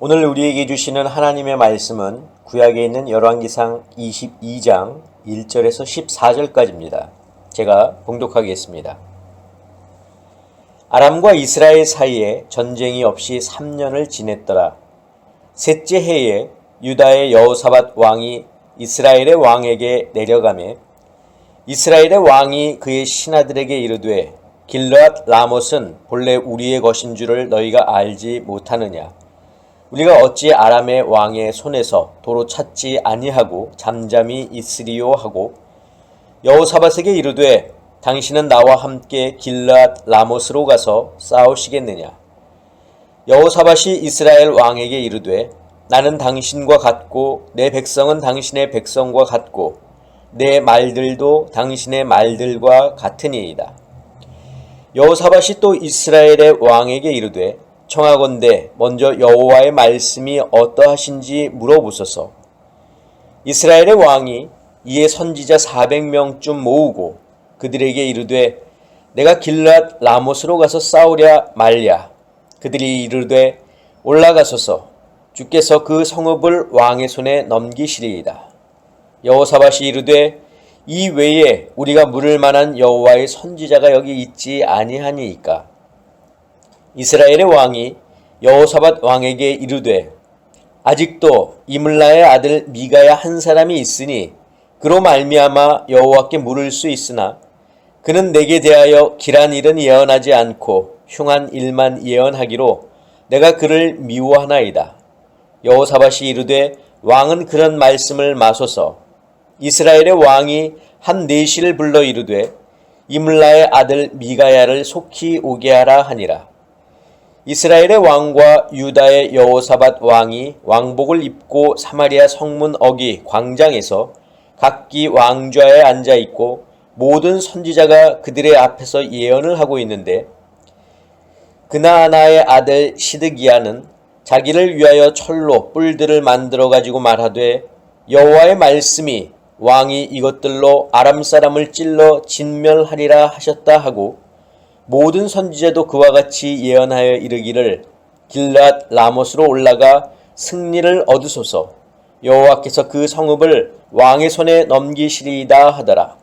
오늘 우리에게 주시는 하나님의 말씀은 구약에 있는 열왕기상 22장 1절에서 14절까지입니다. 제가 봉독하겠습니다. 아람과 이스라엘 사이에 전쟁이 없이 3년을 지냈더라. 셋째 해에 유다의 여호사밧 왕이 이스라엘의 왕에게 내려가매 이스라엘의 왕이 그의 신하들에게 이르되 길르앗 라못은 본래 우리의 것인 줄을 너희가 알지 못하느냐. 우리가 어찌 아람의 왕의 손에서 도로 찾지 아니하고 잠잠히 있으리요 하고 여호사밧에게 이르되 당신은 나와 함께 길르앗 라못으로 가서 싸우시겠느냐. 여호사밧이 이스라엘 왕에게 이르되 나는 당신과 같고 내 백성은 당신의 백성과 같고 내 말들도 당신의 말들과 같으니이다. 여호사밧이 또 이스라엘의 왕에게 이르되 청하건대 먼저 여호와의 말씀이 어떠하신지 물어보소서. 이스라엘의 왕이 이에 선지자 400명쯤 모으고 그들에게 이르되 내가 길르앗 라못으로 가서 싸우랴 말랴. 그들이 이르되 올라가소서. 주께서 그 성읍을 왕의 손에 넘기시리이다. 여호사밧이 이르되 이 외에 우리가 물을 만한 여호와의 선지자가 여기 있지 아니하니이까. 이스라엘의 왕이 여호사밧 왕에게 이르되 아직도 이물라의 아들 미가야 한 사람이 있으니 그로 말미암아 여호와께 물을 수 있으나 그는 내게 대하여 길한 일은 예언하지 않고 흉한 일만 예언하기로 내가 그를 미워하나이다. 여호사밧이 이르되 왕은 그런 말씀을 마소서. 이스라엘의 왕이 한 내시를 불러 이르되 이물라의 아들 미가야를 속히 오게 하라 하니라. 이스라엘의 왕과 유다의 여호사밧 왕이 왕복을 입고 사마리아 성문 어기 광장에서 각기 왕좌에 앉아 있고 모든 선지자가 그들의 앞에서 예언을 하고 있는데 그나아나의 아들 시드기야는 자기를 위하여 철로 뿔들을 만들어 가지고 말하되 여호와의 말씀이 왕이 이것들로 아람 사람을 찔러 진멸하리라 하셨다 하고 모든 선지자도 그와 같이 예언하여 이르기를 길르앗 라못으로 올라가 승리를 얻으소서. 여호와께서 그 성읍을 왕의 손에 넘기시리이다 하더라.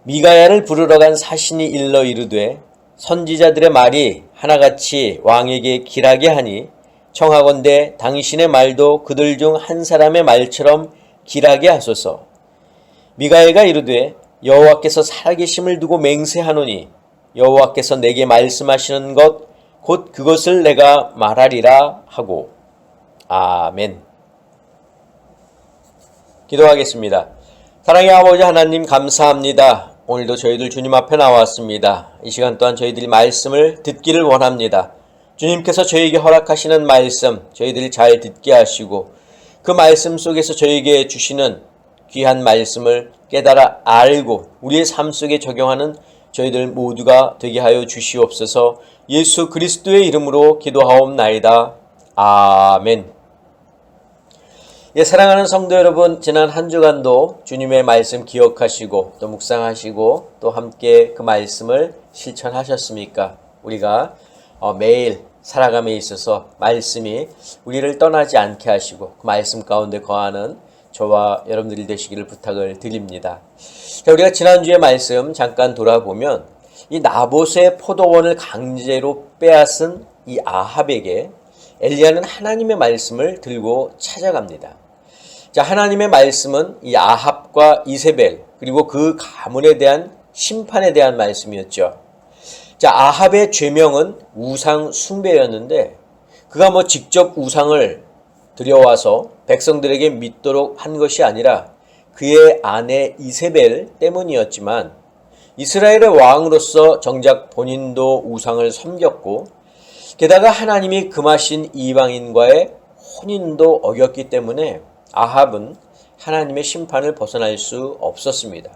미가야를 부르러 간 사신이 일러 이르되 선지자들의 말이 하나같이 왕에게 길하게 하니 청하건대 당신의 말도 그들 중 한 사람의 말처럼 길하게 하소서. 미가야가 이르되 여호와께서 살아계심을 두고 맹세하노니 여호와께서 내게 말씀하시는 것 곧 그것을 내가 말하리라 하고. 아멘. 기도하겠습니다. 사랑의 아버지 하나님 감사합니다. 오늘도 저희들 주님 앞에 나왔습니다. 이 시간 또한 저희들이 말씀을 듣기를 원합니다. 주님께서 저희에게 허락하시는 말씀 저희들이 잘 듣게 하시고 그 말씀 속에서 저희에게 주시는 귀한 말씀을 깨달아 알고 우리의 삶 속에 적용하는 저희들 모두가 되게 하여 주시옵소서. 예수 그리스도의 이름으로 기도하옵나이다. 아멘. 사랑하는 성도 여러분, 지난 한 주간도 주님의 말씀 기억하시고 또 묵상하시고 또 함께 그 말씀을 실천하셨습니까? 우리가 매일 살아감에 있어서 말씀이 우리를 떠나지 않게 하시고 그 말씀 가운데 거하는 저와 여러분들이 되시기를 부탁을 드립니다. 자, 우리가 지난주의 말씀 잠깐 돌아보면 이 나봇의 포도원을 강제로 빼앗은 이 아합에게 엘리야는 하나님의 말씀을 들고 찾아갑니다. 자, 하나님의 말씀은 이 아합과 이세벨 그리고 그 가문에 대한 심판에 대한 말씀이었죠. 자, 아합의 죄명은 우상 숭배였는데 그가 직접 우상을 들여와서 백성들에게 믿도록 한 것이 아니라 그의 아내 이세벨 때문이었지만 이스라엘의 왕으로서 정작 본인도 우상을 섬겼고 게다가 하나님이 금하신 이방인과의 혼인도 어겼기 때문에 아합은 하나님의 심판을 벗어날 수 없었습니다.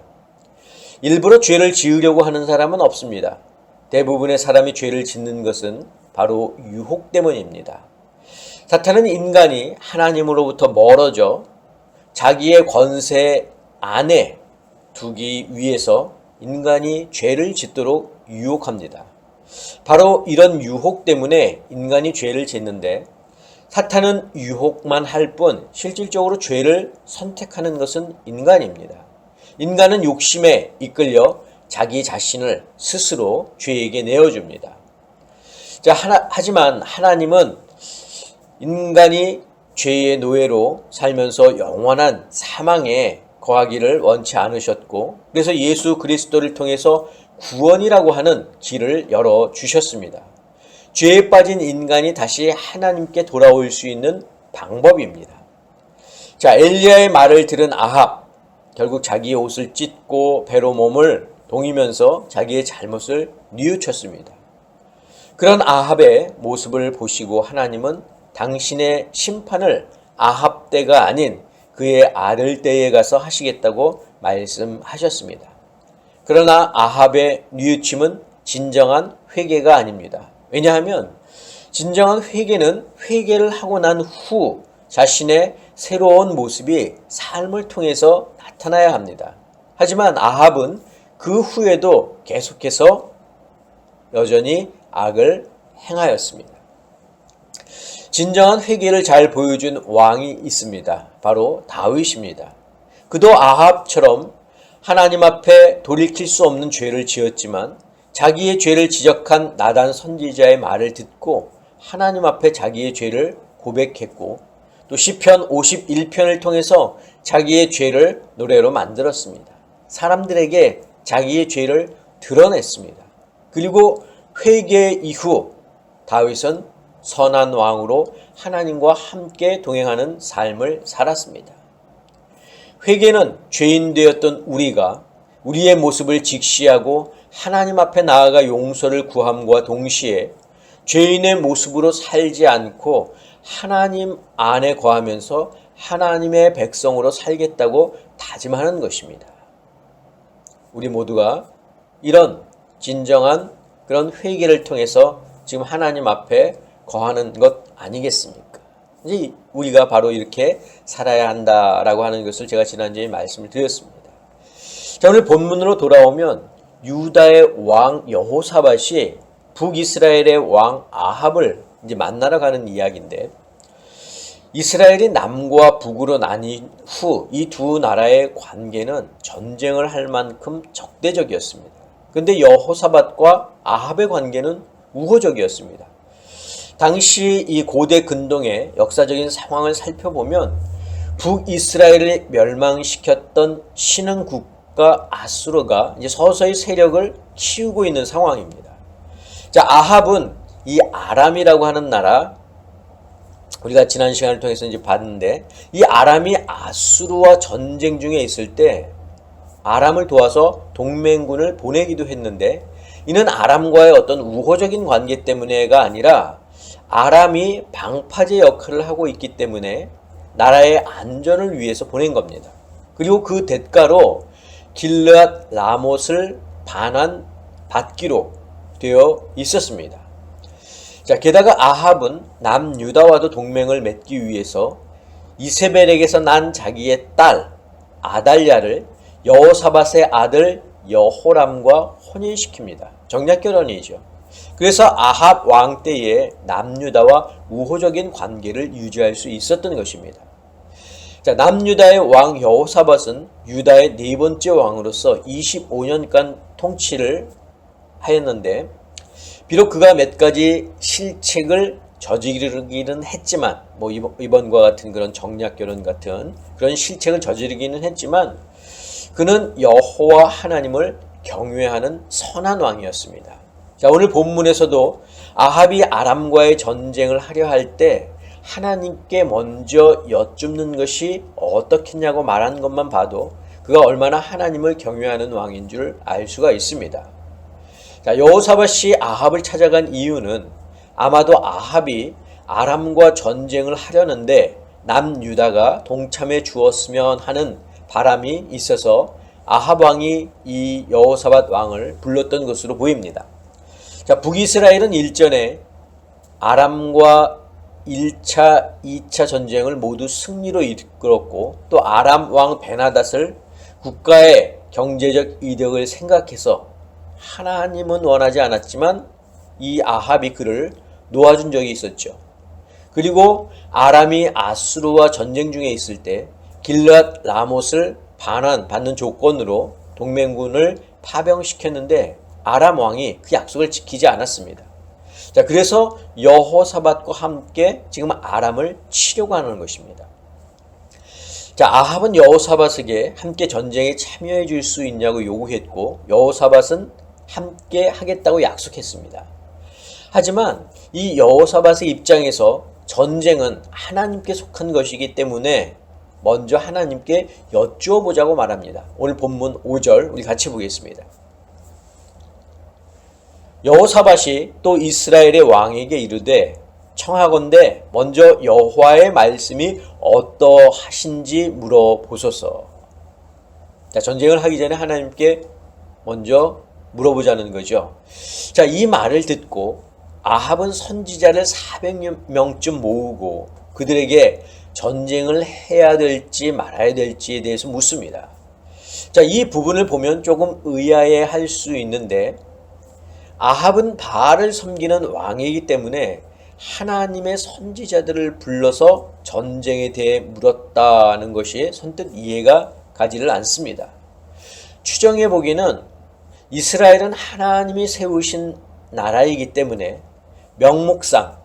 일부러 죄를 지으려고 하는 사람은 없습니다. 대부분의 사람이 죄를 짓는 것은 바로 유혹 때문입니다. 사탄은 인간이 하나님으로부터 멀어져 자기의 권세 안에 두기 위해서 인간이 죄를 짓도록 유혹합니다. 바로 이런 유혹 때문에 인간이 죄를 짓는데 사탄은 유혹만 할 뿐 실질적으로 죄를 선택하는 것은 인간입니다. 인간은 욕심에 이끌려 자기 자신을 스스로 죄에게 내어줍니다. 하지만 하나님은 인간이 죄의 노예로 살면서 영원한 사망에 거하기를 원치 않으셨고, 그래서 예수 그리스도를 통해서 구원이라고 하는 길을 열어주셨습니다. 죄에 빠진 인간이 다시 하나님께 돌아올 수 있는 방법입니다. 엘리야의 말을 들은 아합, 결국 자기의 옷을 찢고 배로 몸을 동이면서 자기의 잘못을 뉘우쳤습니다. 그런 아합의 모습을 보시고 하나님은 당신의 심판을 아합 때가 아닌 그의 아들 때에 가서 하시겠다고 말씀하셨습니다. 그러나 아합의 뉘우침은 진정한 회개가 아닙니다. 왜냐하면 진정한 회개는 회개를 하고 난 후 자신의 새로운 모습이 삶을 통해서 나타나야 합니다. 하지만 아합은 그 후에도 계속해서 여전히 악을 행하였습니다. 진정한 회개를 잘 보여준 왕이 있습니다. 바로 다윗입니다. 그도 아합처럼 하나님 앞에 돌이킬 수 없는 죄를 지었지만 자기의 죄를 지적한 나단 선지자의 말을 듣고 하나님 앞에 자기의 죄를 고백했고, 또 시편 51편을 통해서 자기의 죄를 노래로 만들었습니다. 사람들에게 자기의 죄를 드러냈습니다. 그리고 회개 이후 다윗은 선한 왕으로 하나님과 함께 동행하는 삶을 살았습니다. 회개는 죄인 되었던 우리가 우리의 모습을 직시하고 하나님 앞에 나아가 용서를 구함과 동시에 죄인의 모습으로 살지 않고 하나님 안에 거하면서 하나님의 백성으로 살겠다고 다짐하는 것입니다. 우리 모두가 이런 진정한 그런 회개를 통해서 지금 하나님 앞에 거하는 것 아니겠습니까? 이제 우리가 바로 이렇게 살아야 한다라고 하는 것을 제가 지난주에 말씀을 드렸습니다. 자, 오늘 본문으로 돌아오면 유다의 왕 여호사밧이 북이스라엘의 왕 아합을 이제 만나러 가는 이야기인데, 이스라엘이 남과 북으로 나뉜 후 이 두 나라의 관계는 전쟁을 할 만큼 적대적이었습니다. 그런데 여호사밧과 아합의 관계는 우호적이었습니다. 당시 이 고대 근동의 역사적인 상황을 살펴보면 북이스라엘을 멸망시켰던 신흥 국가 아수르가 이제 서서히 세력을 키우고 있는 상황입니다. 아합은 이 아람이라고 하는 나라, 우리가 지난 시간을 통해서 이제 봤는데, 이 아람이 아수르와 전쟁 중에 있을 때 아람을 도와서 동맹군을 보내기도 했는데, 이는 아람과의 어떤 우호적인 관계 때문에가 아니라 아람이 방파제 역할을 하고 있기 때문에 나라의 안전을 위해서 보낸 겁니다. 그리고 그 대가로 길르앗 라못을 받기로 되어 있었습니다. 게다가 아합은 남유다와도 동맹을 맺기 위해서 이세벨에게서 난 자기의 딸 아달랴를 여호사밧의 아들 여호람과 혼인시킵니다. 정략결혼이죠. 그래서 아합 왕 때에 남유다와 우호적인 관계를 유지할 수 있었던 것입니다. 남유다의 왕 여호사밧은 유다의 네 번째 왕으로서 25년간 통치를 하였는데, 비록 그가 몇 가지 실책을 저지르기는 했지만, 이번과 같은 그런 정략결혼 같은 그런 실책을 저지르기는 했지만, 그는 여호와 하나님을 경외하는 선한 왕이었습니다. 오늘 본문에서도 아합이 아람과의 전쟁을 하려 할 때 하나님께 먼저 여쭙는 것이 어떻겠냐고 말한 것만 봐도 그가 얼마나 하나님을 경외하는 왕인 줄 알 수가 있습니다. 여호사밧이 아합을 찾아간 이유는 아마도 아합이 아람과 전쟁을 하려는데 남유다가 동참해 주었으면 하는 바람이 있어서 아합 왕이 이 여호사밧 왕을 불렀던 것으로 보입니다. 북이스라엘은 일전에 아람과 1차, 2차 전쟁을 모두 승리로 이끌었고, 또 아람 왕 베나닷을 국가의 경제적 이득을 생각해서 하나님은 원하지 않았지만 이 아합이 그를 놓아준 적이 있었죠. 그리고 아람이 아수르와 전쟁 중에 있을 때 길르앗 라못을 반환받는 조건으로 동맹군을 파병시켰는데 아람 왕이 그 약속을 지키지 않았습니다. 자, 그래서 여호사밧과 함께 지금 아람을 치려고 하는 것입니다. 자, 아합은 여호사밧에게 함께 전쟁에 참여해 줄 수 있냐고 요구했고 여호사밧은 함께 하겠다고 약속했습니다. 하지만 이 여호사밧의 입장에서 전쟁은 하나님께 속한 것이기 때문에 먼저 하나님께 여쭈어 보자고 말합니다. 오늘 본문 5절 우리 같이 보겠습니다. 여호사밧이 또 이스라엘의 왕에게 이르되 청하건대 먼저 여호와의 말씀이 어떠하신지 물어보소서. 자, 전쟁을 하기 전에 하나님께 먼저 물어보자는 거죠. 자, 이 말을 듣고 아합은 선지자를 400명쯤 모으고 그들에게 전쟁을 해야 될지 말아야 될지에 대해서 묻습니다. 자, 이 부분을 보면 조금 의아해 할 수 있는데 아합은 바알을 섬기는 왕이기 때문에 하나님의 선지자들을 불러서 전쟁에 대해 물었다는 것이 선뜻 이해가 가지를 않습니다. 추정해 보기에는 이스라엘은 하나님이 세우신 나라이기 때문에 명목상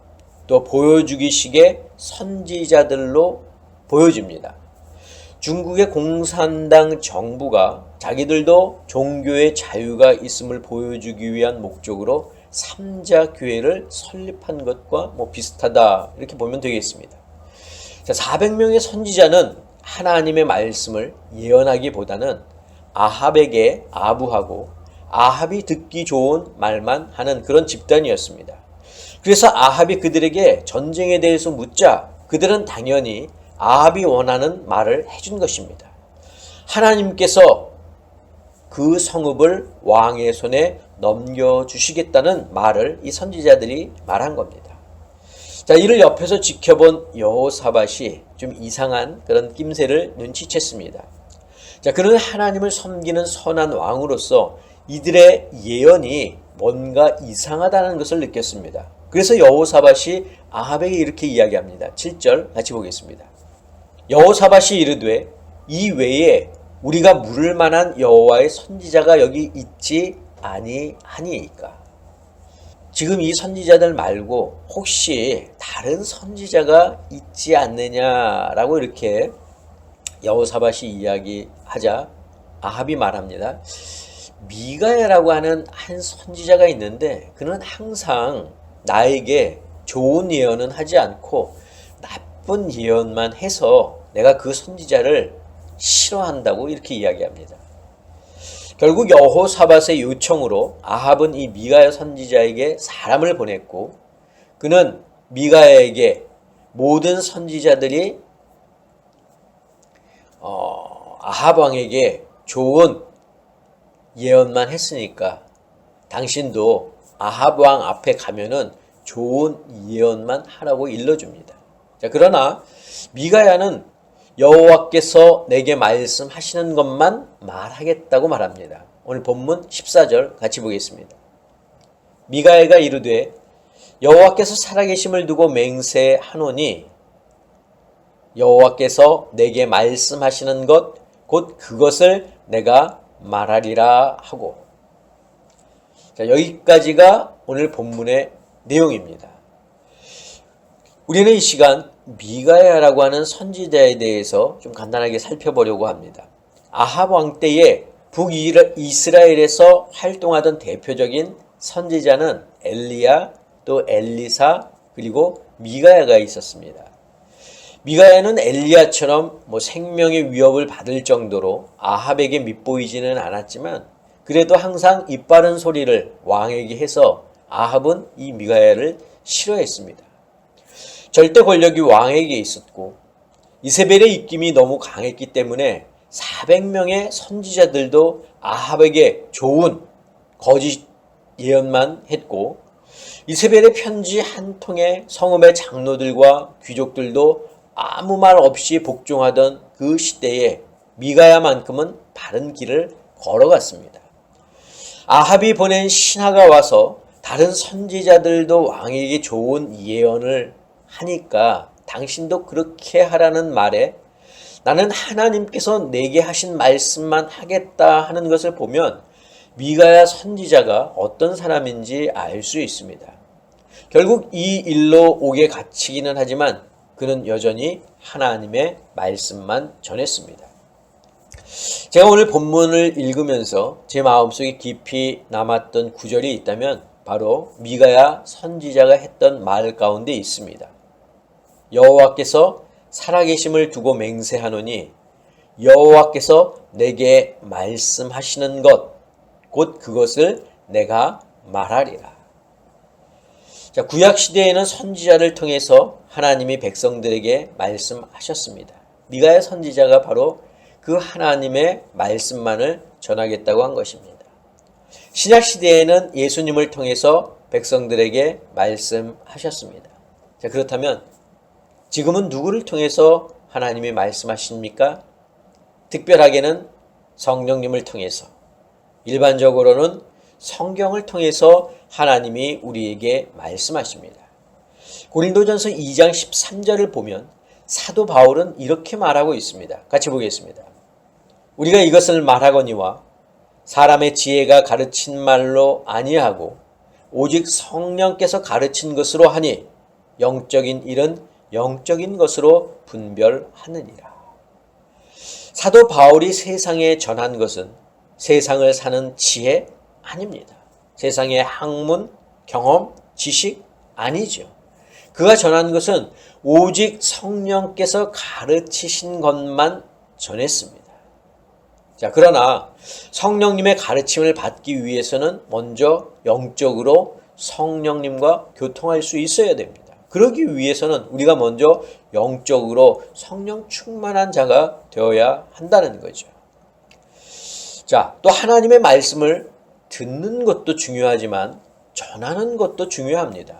또 보여주기식의 선지자들로 보여집니다. 중국의 공산당 정부가 자기들도 종교의 자유가 있음을 보여주기 위한 목적으로 3자 교회를 설립한 것과 비슷하다 이렇게 보면 되겠습니다. 자, 400명의 선지자는 하나님의 말씀을 예언하기보다는 아합에게 아부하고 아합이 듣기 좋은 말만 하는 그런 집단이었습니다. 그래서 아합이 그들에게 전쟁에 대해서 묻자 그들은 당연히 아합이 원하는 말을 해준 것입니다. 하나님께서 그 성읍을 왕의 손에 넘겨주시겠다는 말을 이 선지자들이 말한 겁니다. 자, 이를 옆에서 지켜본 여호사밧이 좀 이상한 그런 낌새를 눈치챘습니다. 자, 그는 하나님을 섬기는 선한 왕으로서 이들의 예언이 뭔가 이상하다는 것을 느꼈습니다. 그래서 여호사밧이 아합에게 이렇게 이야기합니다. 7절 같이 보겠습니다. 여호사밧이 이르되 이 외에 우리가 물을 만한 여호와의 선지자가 여기 있지 아니하니이까. 지금 이 선지자들 말고 혹시 다른 선지자가 있지 않느냐라고 이렇게 여호사밧이 이야기하자 아합이 말합니다. 미가야라고 하는 한 선지자가 있는데 그는 항상 나에게 좋은 예언은 하지 않고 나쁜 예언만 해서 내가 그 선지자를 싫어한다고 이렇게 이야기합니다. 결국 여호사밧의 요청으로 아합은 이 미가야 선지자에게 사람을 보냈고 그는 미가야에게 모든 선지자들이 아합 왕에게 좋은 예언만 했으니까 당신도 아합 왕 앞에 가면은 좋은 예언만 하라고 일러줍니다. 자, 그러나 미가야는 여호와께서 내게 말씀하시는 것만 말하겠다고 말합니다. 오늘 본문 14절 같이 보겠습니다. 미가야가 이르되 여호와께서 살아계심을 두고 맹세하노니 여호와께서 내게 말씀하시는 것 곧 그것을 내가 말하리라 하고. 자, 여기까지가 오늘 본문의 내용입니다. 우리는 이 시간 미가야라고 하는 선지자에 대해서 좀 간단하게 살펴보려고 합니다. 아합 왕 때에 북이스라엘에서 활동하던 대표적인 선지자는 엘리야, 또 엘리사, 그리고 미가야가 있었습니다. 미가야는 엘리야처럼 생명의 위협을 받을 정도로 아합에게 밉보이지는 않았지만 그래도 항상 입바른 소리를 왕에게 해서 아합은 이 미가야를 싫어했습니다. 절대 권력이 왕에게 있었고 이세벨의 입김이 너무 강했기 때문에 400명의 선지자들도 아합에게 좋은 거짓 예언만 했고 이세벨의 편지 한 통에 성읍의 장로들과 귀족들도 아무 말 없이 복종하던 그 시대에 미가야만큼은 바른 길을 걸어갔습니다. 아합이 보낸 신하가 와서 다른 선지자들도 왕에게 좋은 예언을 하니까 당신도 그렇게 하라는 말에 나는 하나님께서 내게 하신 말씀만 하겠다 하는 것을 보면 미가야 선지자가 어떤 사람인지 알 수 있습니다. 결국 이 일로 옥에 갇히기는 하지만 그는 여전히 하나님의 말씀만 전했습니다. 제가 오늘 본문을 읽으면서 제 마음속에 깊이 남았던 구절이 있다면 바로 미가야 선지자가 했던 말 가운데 있습니다. 여호와께서 살아계심을 두고 맹세하노니 여호와께서 내게 말씀하시는 것 곧 그것을 내가 말하리라. 자, 구약 시대에는 선지자를 통해서 하나님이 백성들에게 말씀하셨습니다. 미가야 선지자가 바로 그 하나님의 말씀만을 전하겠다고 한 것입니다. 신약 시대에는 예수님을 통해서 백성들에게 말씀하셨습니다. 자, 그렇다면 지금은 누구를 통해서 하나님이 말씀하십니까? 특별하게는 성령님을 통해서, 일반적으로는 성경을 통해서 하나님이 우리에게 말씀하십니다. 고린도전서 2장 13절을 보면 사도 바울은 이렇게 말하고 있습니다. 같이 보겠습니다. 우리가 이것을 말하거니와 사람의 지혜가 가르친 말로 아니하고 오직 성령께서 가르친 것으로 하니 영적인 일은 영적인 것으로 분별하느니라. 사도 바울이 세상에 전한 것은 세상을 사는 지혜 아닙니다. 세상의 학문, 경험, 지식 아니죠. 그가 전한 것은 오직 성령께서 가르치신 것만 전했습니다. 자, 그러나 성령님의 가르침을 받기 위해서는 먼저 영적으로 성령님과 교통할 수 있어야 됩니다. 그러기 위해서는 우리가 먼저 영적으로 성령 충만한 자가 되어야 한다는 거죠. 자, 또 하나님의 말씀을 듣는 것도 중요하지만 전하는 것도 중요합니다.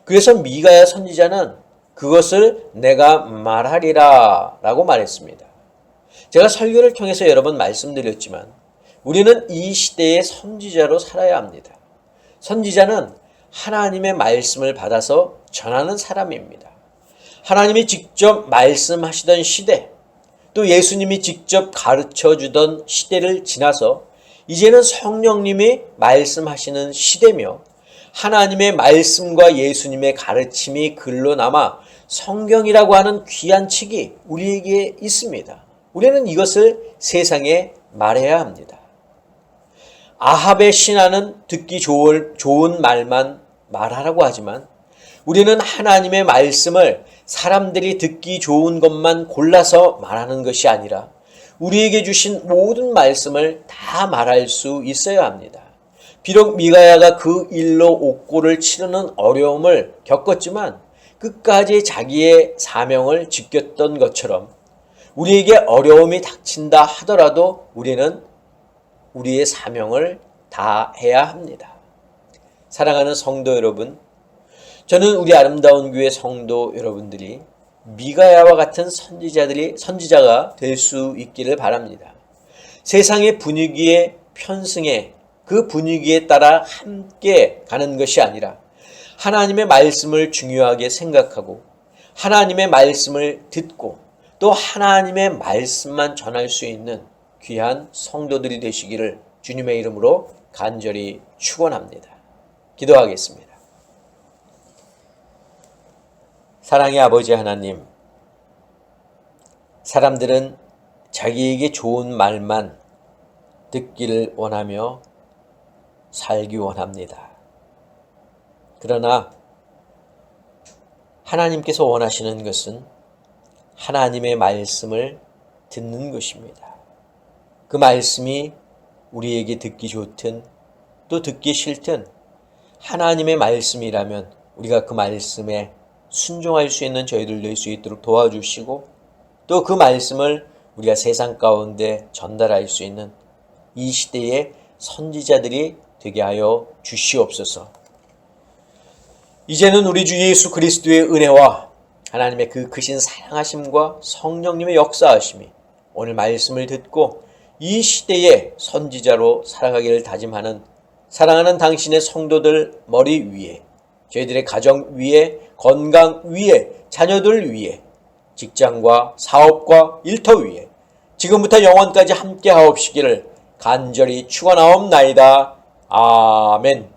그래서 미가야 선지자는 그것을 내가 말하리라 라고 말했습니다. 제가 설교를 통해서 여러 번 말씀드렸지만 우리는 이 시대의 선지자로 살아야 합니다. 선지자는 하나님의 말씀을 받아서 전하는 사람입니다. 하나님이 직접 말씀하시던 시대, 또 예수님이 직접 가르쳐주던 시대를 지나서 이제는 성령님이 말씀하시는 시대며 하나님의 말씀과 예수님의 가르침이 글로 남아 성경이라고 하는 귀한 책이 우리에게 있습니다. 우리는 이것을 세상에 말해야 합니다. 아합의 신하는 듣기 좋은 말만 말하라고 하지만 우리는 하나님의 말씀을 사람들이 듣기 좋은 것만 골라서 말하는 것이 아니라 우리에게 주신 모든 말씀을 다 말할 수 있어야 합니다. 비록 미가야가 그 일로 옥고를 치르는 어려움을 겪었지만 끝까지 자기의 사명을 지켰던 것처럼 우리에게 어려움이 닥친다 하더라도 우리는 우리의 사명을 다 해야 합니다. 사랑하는 성도 여러분, 저는 우리 아름다운 교회 성도 여러분들이 미가야와 같은 선지자가 될 수 있기를 바랍니다. 세상의 분위기에 편승해 그 분위기에 따라 함께 가는 것이 아니라 하나님의 말씀을 중요하게 생각하고 하나님의 말씀을 듣고 또 하나님의 말씀만 전할 수 있는 귀한 성도들이 되시기를 주님의 이름으로 간절히 축원합니다. 기도하겠습니다. 사랑의 아버지 하나님, 사람들은 자기에게 좋은 말만 듣기를 원하며 살기 원합니다. 그러나 하나님께서 원하시는 것은 하나님의 말씀을 듣는 것입니다. 그 말씀이 우리에게 듣기 좋든 또 듣기 싫든 하나님의 말씀이라면 우리가 그 말씀에 순종할 수 있는 저희들 될 수 있도록 도와주시고 또 그 말씀을 우리가 세상 가운데 전달할 수 있는 이 시대의 선지자들이 되게 하여 주시옵소서. 이제는 우리 주 예수 그리스도의 은혜와 하나님의 그 크신 사랑하심과 성령님의 역사하심이 오늘 말씀을 듣고 이 시대의 선지자로 살아가기를 다짐하는 사랑하는 당신의 성도들 머리 위에 저희들의 가정 위에, 건강 위에, 자녀들 위에, 직장과 사업과 일터 위에 지금부터 영원까지 함께 하옵시기를 간절히 축원하옵나이다. 아멘.